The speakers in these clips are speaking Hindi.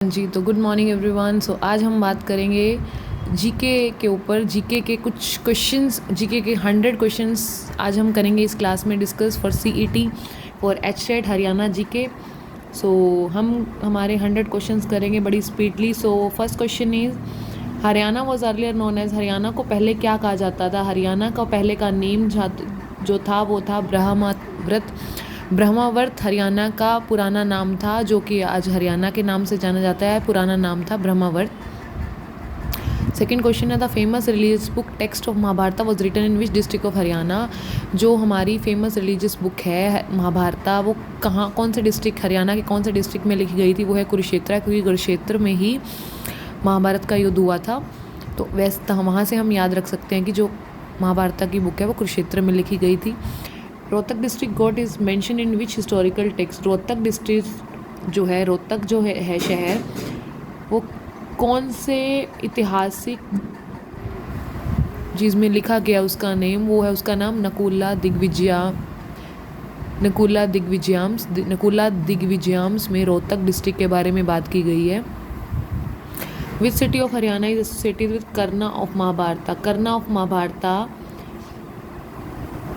जी, तो गुड मॉर्निंग एवरीवन। सो आज हम बात करेंगे जीके के ऊपर। जीके के कुछ क्वेश्चंस, जीके के 100 क्वेश्चंस आज हम करेंगे इस क्लास में discuss for CET, for HTET Haryana GK. So हम हमारे 100 क्वेश्चंस करेंगे बड़ी speedily. So first question is Haryana was earlier known as, Haryana को पहले क्या कहा जाता था? हरियाणा का पहले का नेम जो था वो था ब्रह्मावर्त हरियाणा का पुराना नाम था, जो कि आज हरियाणा के नाम से जाना जाता है। पुराना नाम था ब्रह्मावर्त। सेकेंड क्वेश्चन है the famous religious book text of Mahabharata was written in which district of Haryana? जो हमारी फेमस रिलीजियस बुक है महाभारत, वो कहाँ, कौन से डिस्ट्रिक्ट, हरियाणा के कौन से डिस्ट्रिक्ट में लिखी गई थी? वो है कुरुक्षेत्र, क्योंकि कुरुक्षेत्र में ही महाभारत का युद्ध हुआ था। तो वैसे वहाँ से हम याद रख सकते हैं कि जो महाभारत की बुक है वो कुरुक्षेत्र में लिखी गई थी। Rohtak district got is mention in which historical text? Rohtak district जो है, रोहतक जो है शहर, वो कौन से ऐतिहासिक चीज़ में लिखा गया उसका नेम? वो है उसका नाम नकुला दिग्विजयम्स में रोहतक डिस्ट्रिक्ट के बारे में बात की गई है। Which city of Haryana is associated with कर्ना ऑफ महाभारत? कर्ना ऑफ महाभारत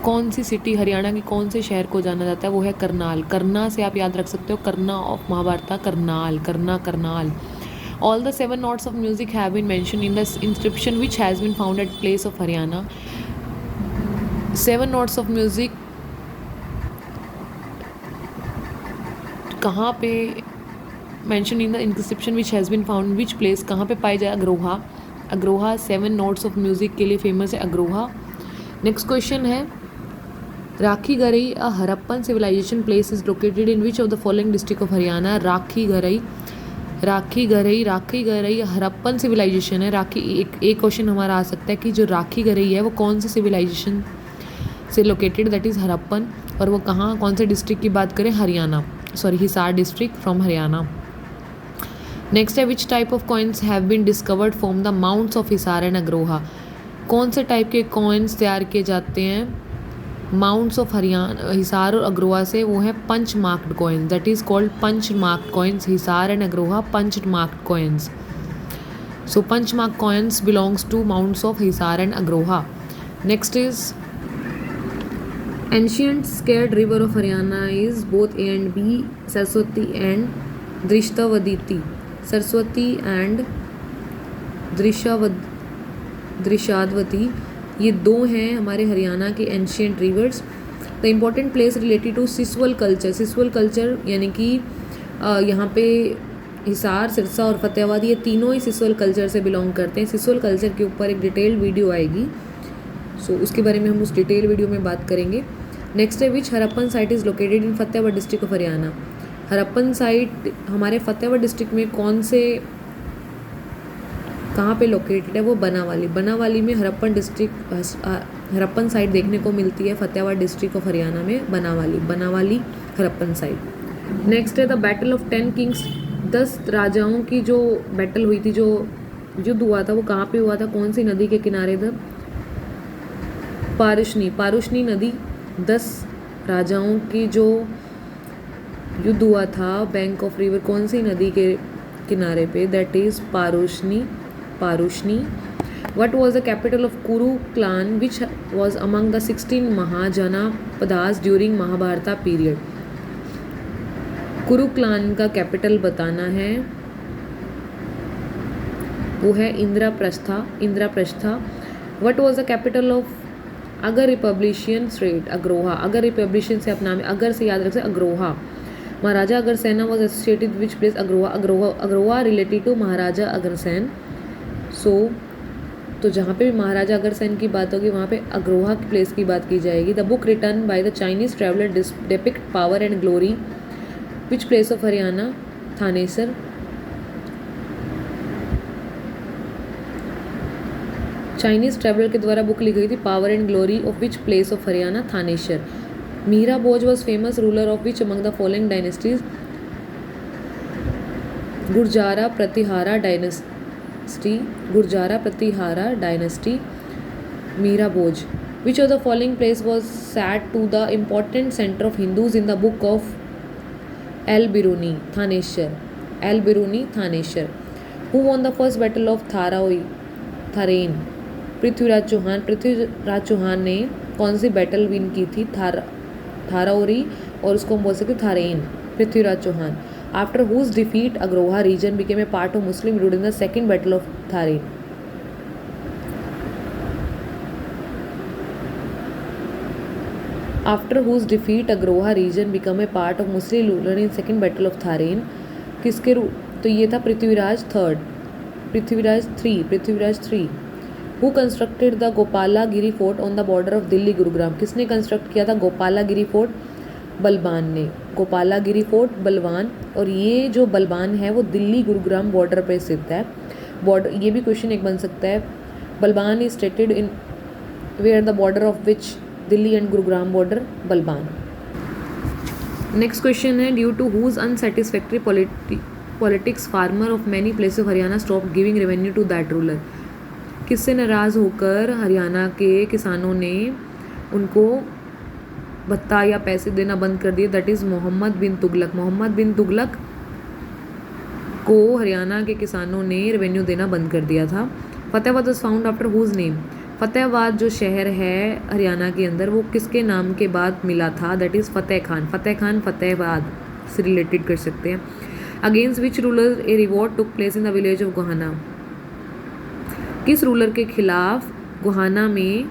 कौन सी सिटी, हरियाणा के कौन से शहर को जाना जाता है? वो है करनाल। करना से आप याद रख सकते हो, Karna of Mahabharata, Karnal. All the 7 notes of music have been mention in the inscription which has been found at place of Haryana. 7 notes of music कहाँ पे mention in the inscription which has been found which place, कहाँ पे पाई जाए? अग्रोहा 7 नोट्स ऑफ म्यूजिक के लिए फेमस है अग्रोहा। नेक्स्ट क्वेश्चन है Rakhi Garhi a Harappan civilisation place is located in which of the following district of Haryana? Rakhi Garhi Harappan civilisation है। एक क्वेश्चन हमारा आ सकता है कि जो राखी गरई है वो कौन से सिविलाइजेशन से लोकेटेड, दैट इज़ हरप्पन, और वो कहाँ, कौन से डिस्ट्रिक्ट की बात करें? Hisar district from Haryana. Next है which type of coins have been discovered from the mounts of Hisar and Agroha? कौन से टाइप के कॉइन्स तैयार किए जाते हैं माउंट्स ऑफ हरियाणा, हिसार और अग्रोहा से? वो है punch marked coins, that is called punch marked coins. Hisar and Agroha punch marked coins. So punch marked coins belongs to mounts of Hisar and Agroha. Next is ancient sacred river of Haryana is both A and B, Saraswati and Drishadvati. Saraswati and Drishadvati, ये दो हैं हमारे हरियाणा के ancient rivers. The important place related to Siswal culture यानी कि यहाँ पे हिसार, सिरसा और फतेहाबाद, ये तीनों ही सिसवल कल्चर से बिलोंग करते हैं। सिसवल कल्चर के ऊपर एक डिटेल्ड वीडियो आएगी, सो उसके बारे में हम उस डिटेल वीडियो में बात करेंगे। नेक्स्ट है which Harappan site is located in Fatehabad district of Haryana? Harappan site हमारे फतेहाबाद डिस्ट्रिक्ट में कहाँ पे लोकेटेड है? वो बनावाली में हरप्पन साइट देखने को मिलती है फतेहाबाद डिस्ट्रिक्ट ऑफ हरियाणा में। बनावाली हरप्पन साइट। नेक्स्ट है द बैटल ऑफ 10 किंग्स, 10 राजाओं की जो बैटल हुई थी, जो युद्ध हुआ था, वो कहाँ पे हुआ था? कौन सी नदी के किनारे था? पारुष्णी नदी। 10 राजाओं की जो युद्ध हुआ था बैंक ऑफ रिवर, कौन सी नदी के किनारे पे? That is Parushni. What was the capital of Kuru clan which was among the 16 Mahajanapadas during Mahabharata period? कुरु क्लान का कैपिटल बताना है, वो है Indraprastha. What was the capital of अगर रिपब्लिशियन स्टेट? अग्रोहा। अगर रिपब्लिशियन से अपना में अगर से याद रख सकते, Agroha. Maharaja Agrasena was associated which place? Agroha related to Maharaja Agrasen. तो जहाँ पे भी महाराजा अग्रसेन की बात होगी वहाँ पे अग्रोहा की प्लेस की बात की जाएगी। The book written by the Chinese traveller depict power and glory which place of Haryana? Thanesar. Chinese traveller के द्वारा बुक लिखी गई थी power and glory of which place of Haryana? Thanesar. Mira Bhoj was famous ruler of which among the following dynasties? Gurjara Pratihara dynasty. Mira Bhoj. Which of the following place was set to the important centre of Hindus in the book of L Biruni? Thaneshwar. Al Biruni, Thaneshwar. Who won the first battle of Tarain? Prithviraj Chauhan. Prithviraj Chauhan ने कौन सी बैटल विन की थी? थाराओरी, और उसको हम बोल सकते Tarain. Prithviraj Chauhan. After whose defeat Agroha region became a part of Muslim rule in the second battle of Tarain? After whose defeat Agroha region become a part of Muslim ruler in second battle of Tarain? किसके तो ये था Prithviraj third, Prithviraj three. Who constructed the Gopalagiri fort on the border of Delhi Gurugram? किसने कंस्ट्रक्ट किया था गोपालागिरी फोर्ट? बलबान ने। गोपालागिरी फोर्ट बलवान, और ये जो बलबान है वो दिल्ली गुरुग्राम बॉर्डर पे स्थित है। बॉर्डर, ये भी क्वेश्चन एक बन सकता है। Balban is stated in where the border of which? Delhi and Gurugram border, Balban. Next question है due to whose unsatisfactory politics farmer of many places of Haryana stop giving revenue to that ruler? किससे नाराज़ होकर हरियाणा के किसानों ने उनको भत्ता या पैसे देना बंद कर दिए? दैट इज़ मोहम्मद बिन तुगलक। मोहम्मद बिन तुगलक को हरियाणा के किसानों ने रेवेन्यू देना बंद कर दिया था। Fatehabad was found after whose name? Fatehabad जो शहर है हरियाणा के अंदर वो किसके नाम के बाद मिला था? That is Fateh Khan. फतेह खान फतेहाबाद से रिलेटेड कर सकते हैं। Against which ruler a revolt took place in the village of Gohana? किस रूलर के खिलाफ गोहाना में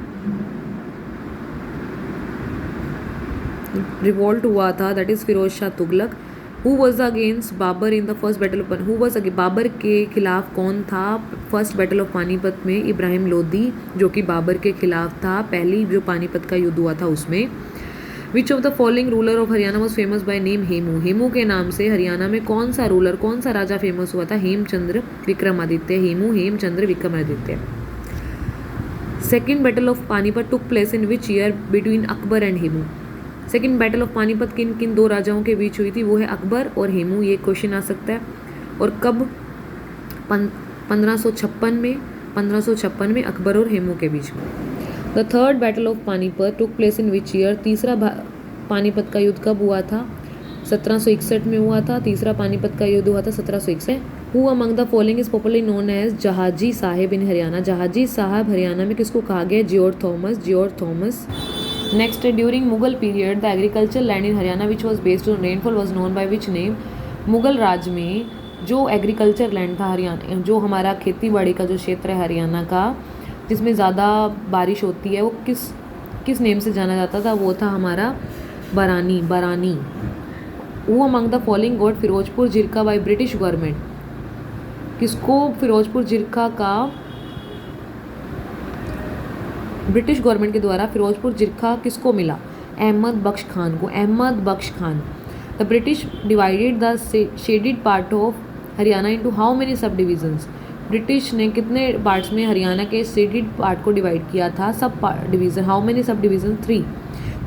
रिवॉल्ट हुआ था? That is Firoz Shah Tughlaq. Who was against Babur in the first battle of who was Babur के खिलाफ कौन था फर्स्ट बैटल ऑफ पानीपत में? इब्राहिम लोदी, जो कि बाबर के खिलाफ था। पहली जो पानीपत का युद्ध हुआ था उसमें। विच of the following ruler of Haryana was famous by name Hemu? Hemu के नाम से हरियाणा में कौन सा रूलर, कौन सा राजा फेमस हुआ था? Hemchandra Vikramaditya. Hemu Hemchandra Vikramaditya. Second battle of Panipat took place in which year between Akbar and Hemu? Second battle of Panipat किन किन दो राजाओं के बीच हुई थी? वो है अकबर और हेमू। ये क्वेश्चन आ सकता है। और कब? 1556 में अकबर और हेमू के बीच में। The third battle of Panipat took place in which year? तीसरा पानीपत का युद्ध कब हुआ था? 1761 में हुआ था। तीसरा पानीपत का युद्ध हुआ था 1761। Who among the following is popularly known as Jahaji Saheb in Haryana? Jahaji Sahab Haryana में किसको कहा गया? George Thomas. नेक्स्ट है during Mughal period the agriculture land in Haryana which was based on rainfall was known by which name? Mughal राज में जो एग्रीकल्चर लैंड था हरियाणा, जो हमारा खेती बाड़ी का जो क्षेत्र है हरियाणा का, जिसमें ज़्यादा बारिश होती है, वो किस नेम से जाना जाता था? वो था हमारा बरानी। Who among the following got Firozpur Jhirka by British government? किसको फिरोजपुर जिरका का ब्रिटिश गवर्नमेंट के द्वारा फिरोजपुर जिरका किसको मिला? अहमद बख्श खान को। The British divided the shaded part of Haryana into how many सब डिविजन्स? ब्रिटिश ने कितने पार्ट्स में हरियाणा के शेडेड पार्ट को डिवाइड किया था? Sub division. How many sub division? 3।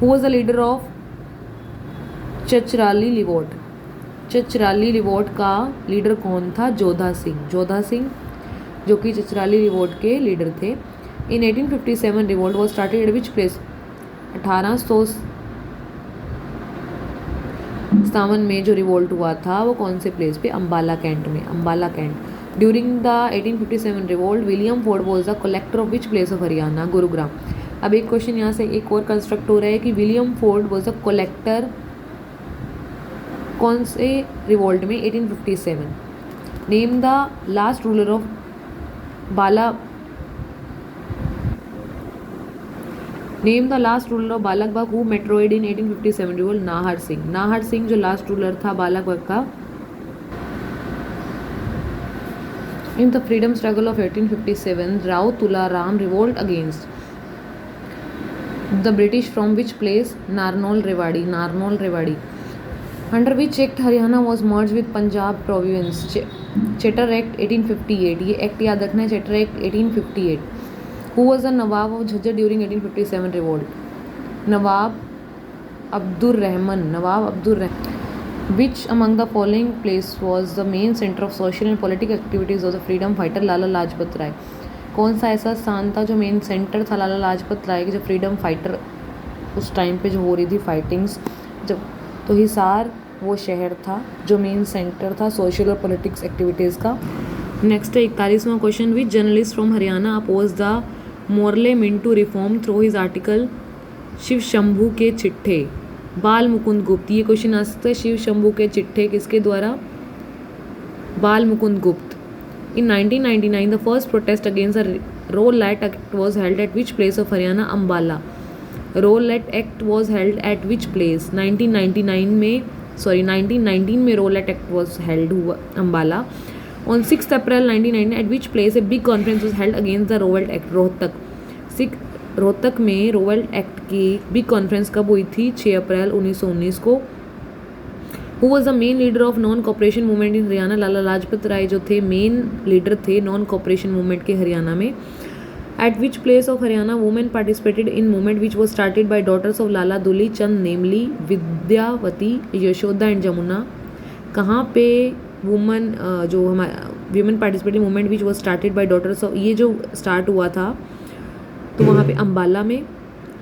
Who was the leader of Chachrauli revolt? Chachrauli revolt का लीडर कौन था? जोधा सिंह, जो कि चचराली रिवोल्ट के लीडर थे। इन 1857 revolt was started at which place? 1857 में जो रिवोल्ट हुआ था वो कौन से प्लेस पे? अम्बाला कैंट में। During the 1857 revolt William Ford was the collector of which place of Haryana? Gurugram. अब एक क्वेश्चन यहाँ से एक और कंस्ट्रक्ट हो रहा है कि William Ford was the collector कौन से रिवोल्ट में? 1857। Name the last ruler of Ballabhgarh who martyred in 1857 revolt? Nahar Singh जो लास्ट रूलर था बालकबाग का। In the freedom struggle of 1857 Rao Tularam revolt against the British from which place? Narnaul Rewari. Under which act Haryana was merge with Punjab province? Charter act 1858। ये एक्ट याद रखना है, charter act 1858। Who was the Nawab of Jhajjar during 1857 revolt? Nawab Abdurrahman. Which among the following place was the main centre of social and political activities of the freedom fighter Lala Lajpat Rai? कौन सा ऐसा स्थान था जो मेन सेंटर था लाला लाजपत राय के, जो फ्रीडम फाइटर उस टाइम पे जो हो रही थी फाइटिंग्स? जब तो हिसार वो शहर था जो मेन सेंटर था सोशल और पॉलिटिक्स एक्टिविटीज़ का। नेक्स्ट है 41वां question, which journalist from Haryana oppose the Morley Minto reform through his article Shiv Shambhu ke Chitthe? बाल मुकुंद गुप्त। ये क्वेश्चन आ सकता है, शिव शंभू के चिट्ठे किसके द्वारा? बाल मुकुंद गुप्त। In 1999, the first protest against the Rowlatt Act was held at which place of Haryana? Ambala. Rowlatt Act was held at which place? 1919 में Rowlatt Act was held हुआ Ambala. On 6th April 1919, at which place a big conference was held against the Rowlatt Act? Rohtak में Rowlatt Act की बिग कॉन्फ्रेंस कब हुई थी? 6 अप्रैल 1919 को। Who was the main leader of non cooperation movement in Haryana? Lala Lajpat Rai जो थे मेन लीडर थे नॉन कॉपरेशन मूवमेंट के हरियाणा में। At which place of Haryana women participated in movement which was started by daughters of Lala Duli Chand namely Vidyavati, Yashoda and Jamuna? कहाँ पे वुमन जो हमारा women participating movement which was started by daughters of, ये जो स्टार्ट हुआ था तो वहाँ पे अम्बाला में।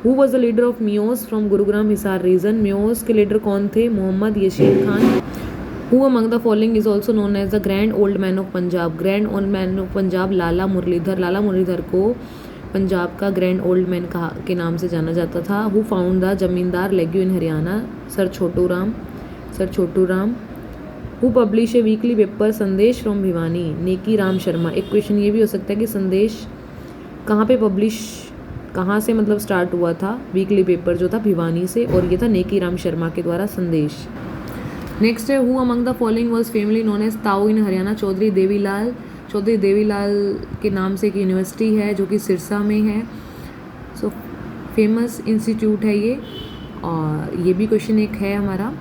Who was the leader of Meos from Gurugram Hisar region? Meos के लीडर कौन थे? Mohammad Yasin Khan. Who among the following is also known as the grand old man of Punjab? Grand old man of Punjab Lala Murlidhar. Lala Murlidhar को पंजाब का ग्रैंड ओल्ड मैन के नाम से जाना जाता था। Who found the Zamindar league in Haryana? Sir Chhotu Ram. Who publish a weekly paper Sandesh from Bhiwani? Neki Ram Sharma. एक क्वेश्चन ये भी हो सकता है कि संदेश कहाँ पे पब्लिश, कहाँ से मतलब स्टार्ट हुआ था वीकली पेपर जो था? भिवानी से, और ये था नेकी राम शर्मा के द्वारा संदेश। नेक्स्ट है who among the following was famously known as Tau in Haryana? Chaudhary Devilal के नाम से एक यूनिवर्सिटी है जो कि सिरसा में है। सो फेमस इंस्टीट्यूट है ये, और ये भी क्वेश्चन एक है हमारा।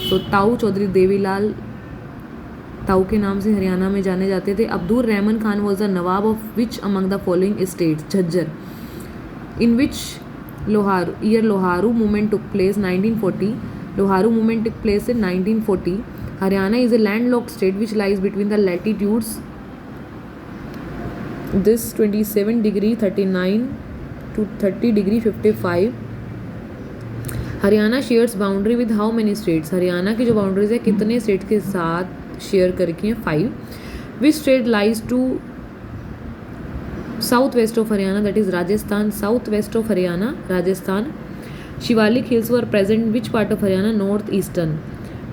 तो ताऊ चौधरी देवीलाल ताऊ के नाम से हरियाणा में जाने जाते थे। Abdul Rahman Khan was the Nawab of which among the following states? Jhajjar. In which Loharu movement took place? 1940। Loharu movement took place in 1940. Haryana is a landlocked state which lies between the latitudes this 27 degree 39 to 30 degree 55. Haryana shares boundary with how many states? Haryana की जो बाउंड्रीज है कितने स्टेट के साथ शेयर करके हैं? 5. Which state lies to south west of Haryana? That is Rajasthan. South west of Haryana Rajasthan. Shivalik hills were present which part of Haryana? North eastern.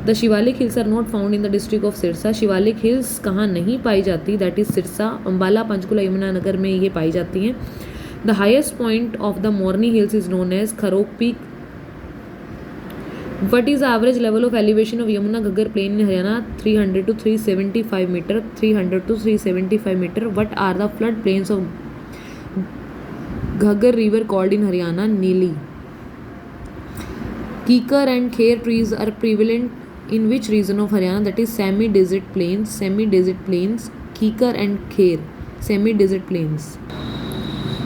The Shivalik hills are not found in the district of Sirsa? Shivalik hills कहाँ नहीं पाई जाती? दैट इज सिरसा, अम्बाला, पंचकुला, यमुनानगर में ये पाई जाती हैं। The highest point of the Morni hills is known as Karoh peak. What is the average level of elevation of Yamuna Ghaggar plain in Haryana? 300 to 375 metre. 300 to 375 metre. What are the flood plains of Ghaggar river called in Haryana? Naili. Kikar and kher trees are prevalent in which region of Haryana? That is semi-desert plains. Kikar and Kher, semi-desert plains.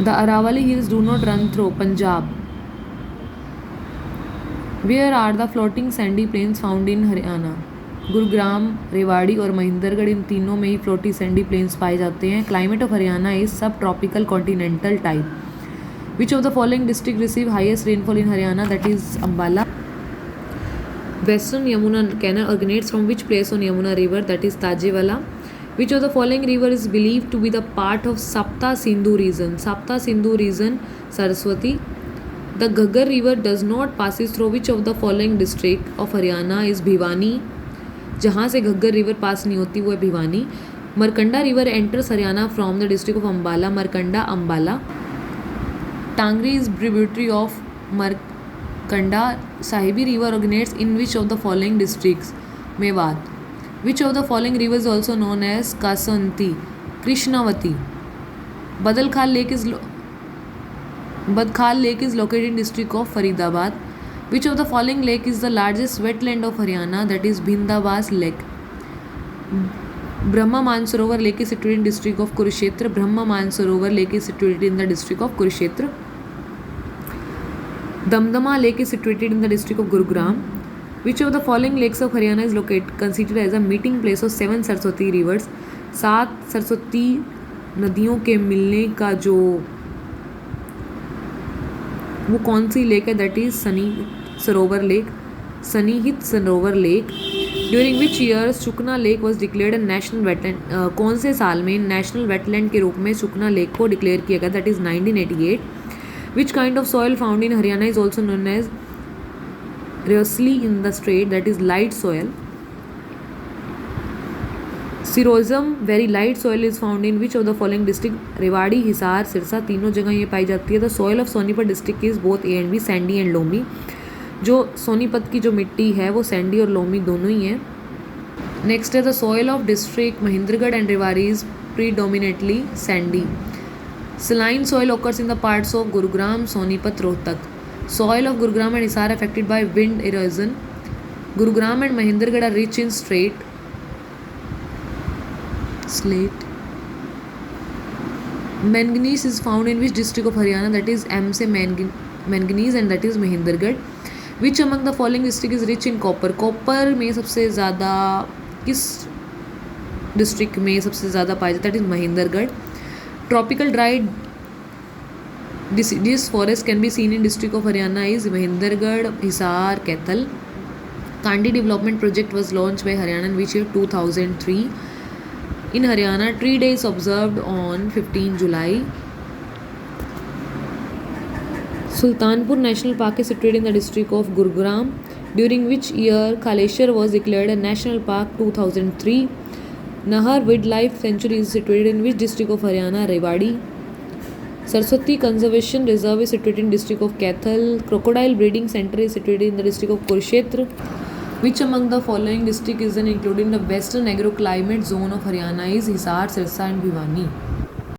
The Aravalli hills do not run through Punjab. Where are the floating sandy plains found in Haryana? Gurugram, Rewari और महेंद्रगढ़, इन तीनों में ही फ्लोटी सैंडी प्लेन्स पाए जाते हैं। क्लाइमेट ऑफ हरियाणा इज सब tropical continental type. Which of the following district receive highest rainfall in Haryana? That is Ambala. Western Yamuna canal originates from which place on Yamuna river? That is Tajewala. Which of the following river is believed to be the part of Sapta Sindhu region? Sapta Sindhu region, Saraswati. The Ghaggar river does not passes through which of the following district of Haryana? is Bhiwani. जहाँ से घग्गर रिवर पास नहीं होती वो है Bhiwani. Markanda river enters Haryana from the district of Ambala. Markanda, Ambala. Tangri is tributary of Markanda. Sahibi river originates in which of the following districts? Mewat. Which of the following rivers is also known as Kasanti? Krishnavati. Badkhal lake is located in district of Faridabad. Which of the following lake is the largest wetland of Haryana? That is Bhindabas lake. Brahma Mansarovar lake is situated in district of Kurukshetra. Brahma Mansarovar lake is situated in the district of Kurukshetra. Damdama lake is situated in the district of Gurugram. Which of the following lakes of Haryana is considered as a meeting place of 7 Saraswati rivers? 7 Saraswati नदियों के मिलने का जो वो कौन सी लेक है? That is Sani Sarovar lake. Sannihit Sarovar lake. During which year Sukhna lake was declared a national wetland. कौन से साल में नेशनल वेटलैंड के रूप में सुकना लेक को डिक्लेयर किया गया? That is 1988. Which kind of soil found in Haryana is also known as Rausli in the state. That is light soil. Sierozem very light soil is found in which of the following district? Rewari, Hisar, Sirsa, तीनों जगह ये पाई जाती है. The soil of Sonipat district is both A and B, sandy and loamy. जो सोनीपत की जो मिट्टी है वो सैंडी और लोमी दोनों ही है. नेक्स्ट है the soil of district Mahendragarh and Rewari is predominantly Sandy. Saline soil occurs in the parts of Gurugram, Sonipat, Rohtak. Soil of Gurugram and Hisar affected by wind erosion. Gurugram and Mahendragarh are rich in slate. Manganese is found in which district of Haryana? That is M से manganese and that is Mahendragarh. Which among the following district is rich in copper? Copper में सबसे ज़्यादा किस डिस्ट्रिक्ट में सबसे ज़्यादा पाया जाता है? That is Mahendragarh. Tropical dry deciduous forest can be seen in district of Haryana is Mahendragarh, Hisar, Kaithal. Kandi development project was launched by Haryana in which year? 2003. In Haryana, Tree Day is observed on 15 July. Sultanpur National Park is situated in the district of Gurugram. During which year Kaleshwar was declared a national park? 2003. Nahar Wildlife Sanctuary is situated in which district of Haryana? Rewari. Saraswati Conservation Reserve is situated in district of Kaithal. Crocodile Breeding Center is situated in the district of Kurukshetra. Which among the following district is included in the western agroclimate zone of Haryana is Hisar, Sirsa and Bhiwani?